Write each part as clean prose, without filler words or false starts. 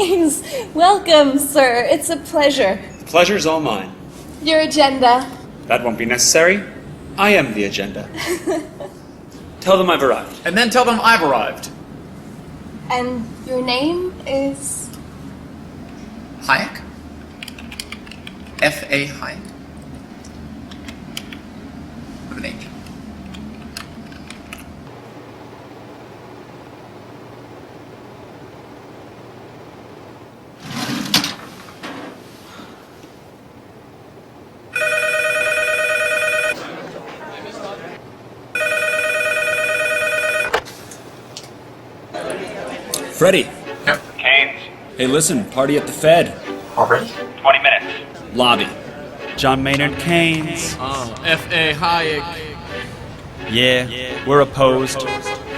Keynes, welcome, sir. It's a pleasure. The pleasure's all mine. Your agenda. That won't be necessary. I am the agenda. Tell them I've arrived. And then tell them I've arrived. And your name is? Hayek? F.A. Hayek. With an H. Freddie. Yep. Keynes, Hey, listen, party at the Fed. Already? 20 minutes. Lobby. John Maynard Keynes. F.A. Hayek. Yeah, we're opposed.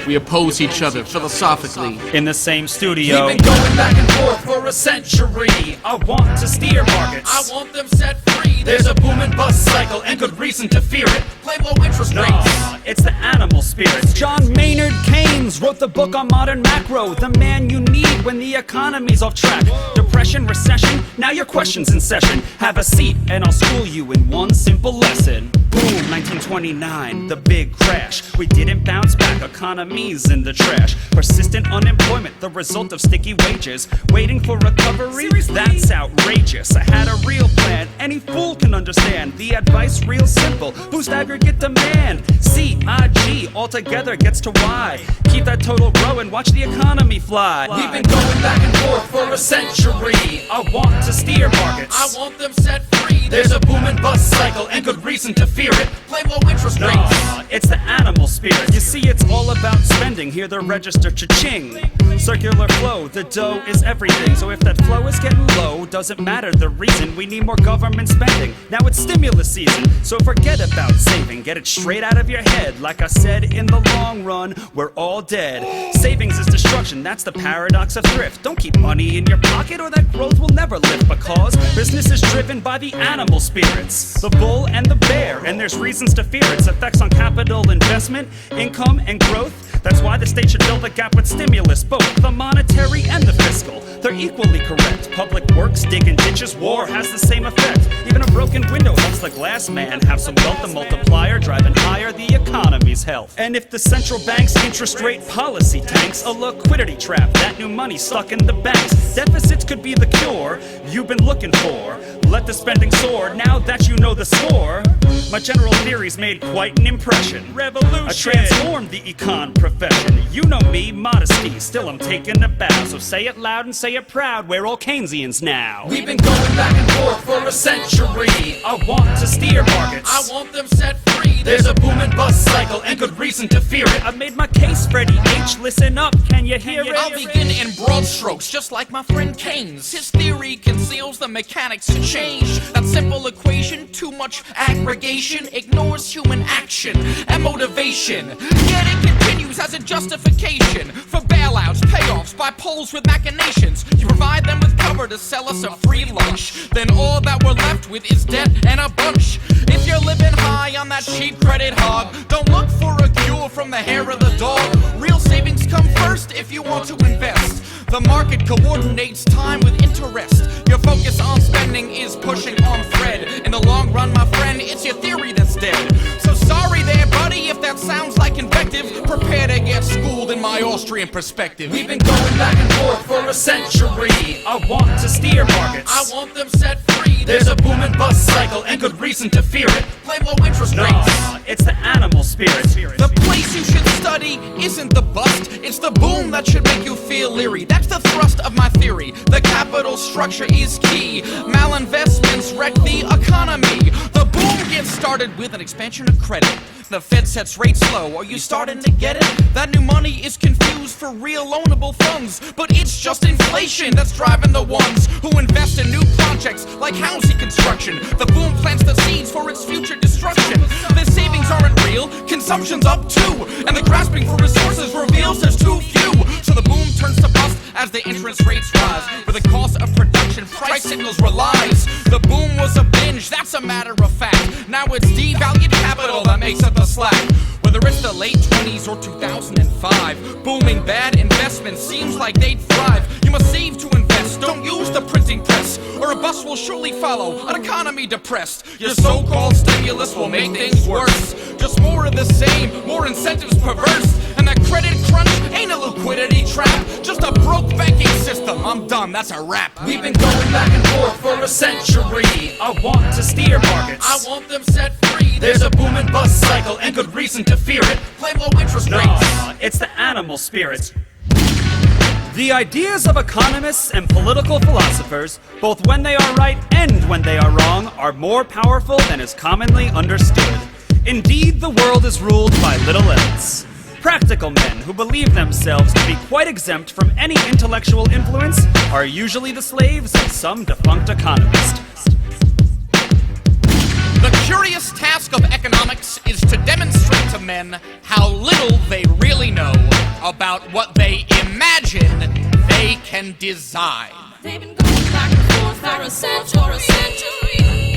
We oppose each other philosophically. In the same studio. We've been going back and forth for a century. I want to steer markets. I want them set free. There's a boom and bust cycle and good reason to fear it. Play low interest rates. Nah, it's the animal spirits. John Maynard Keynes wrote the book on modern macro. The man you need when the economy's off track. Depression, recession, now your question's in session. Have a seat and I'll school you in one simple lesson. Boom, 1929, the big crash. We didn't bounce back, economy's in the trash. Persistent unemployment, the result of sticky wages. Waiting for recovery? Seriously? That's outrageous. I had a real plan, any fool can understand. The advice real simple, boost aggregate demand. C-I-G, altogether gets to Y. Keep that total growing, watch the economy fly. We've been going back and forth for a century. I want to steer markets. I want them set free. There's a boom and bust cycle and good reason to fear it. Play low interest rates. Nah, it's the animal spirit. You see, it's all about spending. Hear the register cha-ching. Circular flow, the dough is everything. So if that flow is getting low, doesn't matter the reason. We need more government spending. Now it's stimulus season, so forget about saving. Get it straight out of your head. Like I said, in the long run, we're all dead. Savings is destruction, that's the paradox of thrift. Don't keep money in your pocket or that growth will never lift. Because business is driven by the animal spirits, the bull and the bear, and there's reasons to fear its effects on capital investment, income, and growth. That's why the state should fill the gap with stimulus, both the monetary and the fiscal. They're equally correct. Public works, digging ditches, war has the same effect. Even a broken window helps the glass man have some wealth. The multiplier driving higher the economy's health. And if the central bank's interest rate policy tanks, a liquidity trap, that new money stuck in the banks. Deficits could be the cure you've been looking for. Let the spending soar now that you know the score. My general theories made quite an impression. Revolution. I transformed the econ profession. You know me, modesty, still I'm taking a bow. So say it loud and say it proud, we're all Keynesians now. We've been going back and forth for a century. I want to steer markets. I want them set free. There's a boom and bust cycle and good reason to fear it. I made my case, Freddie H. Listen up, can you hear it? I'll begin in broad strokes, just like my friend Keynes. His theory conceals the mechanics to change. That simple equation, too much aggregation, ignores human action and motivation. Yet it continues as a justification for bailouts, payoffs by polls with machinations. You provide them with cover to sell us a free lunch. Then all that we're left with is debt and a bunch. If you're living high on that cheap credit hog, don't look for a cure from the hair of the dog. Real savings come first if you want to invest. The market coordinates time with interest. Your focus on spending is pushing on thread. In the long run, my friend, it's your theory that's dead. So sorry there, buddy, if that sounds like invective. Prepare to get schooled in my Austrian perspective. We've been going back and forth for a century. I want to steer markets. I want them set free. There's a boom and bust cycle and good reason to fear it. Play low interest rates. Nah, it's the animal spirit. The place you should study isn't the bust, it's the boom that should make you feel leery. That's the thrust of my theory. The capital structure is key. Malinvestments wreck the economy. The boom gets started with an expansion of credit. The Fed sets rates low. Are you starting to get it? That new money is confused for real loanable funds, but it's just inflation that's driving the ones who invest in new projects like housing construction. The boom plants the seeds for its future destruction. The savings aren't real, consumption's up too, and the grasping for resources reveals there's too few. So the boom turns to bust as the interest rates rise. With the cost of production, price signals relies. The boom was a binge, that's a matter of fact. Now it's devalued capital that makes up the slack. With Whether it's the late 20s or 2005, booming bad investments seems like they'd thrive. You must save to invest, don't use the printing press, or a bus will surely follow, an economy depressed. Your so-called stimulus will make things worse. Just more of the same, more incentives perverse. And that credit crunch ain't a liquidity trap, just a broke banking system. I'm done, that's a wrap. We've been going back and forth for a century. I want to steer markets. I want them set free. There's a boom and bust cycle and good reason to fear it. Blame low interest No, rates. it's the animal spirit. The ideas of economists and political philosophers, both when they are right and when they are wrong, are more powerful than is commonly understood. Indeed, the world is ruled by little else. Practical men who believe themselves to be quite exempt from any intellectual influence are usually the slaves of some defunct economist. The curious task of economics is to demonstrate to men how little they really know about what they imagine they can design. They've been going back and forth for a century.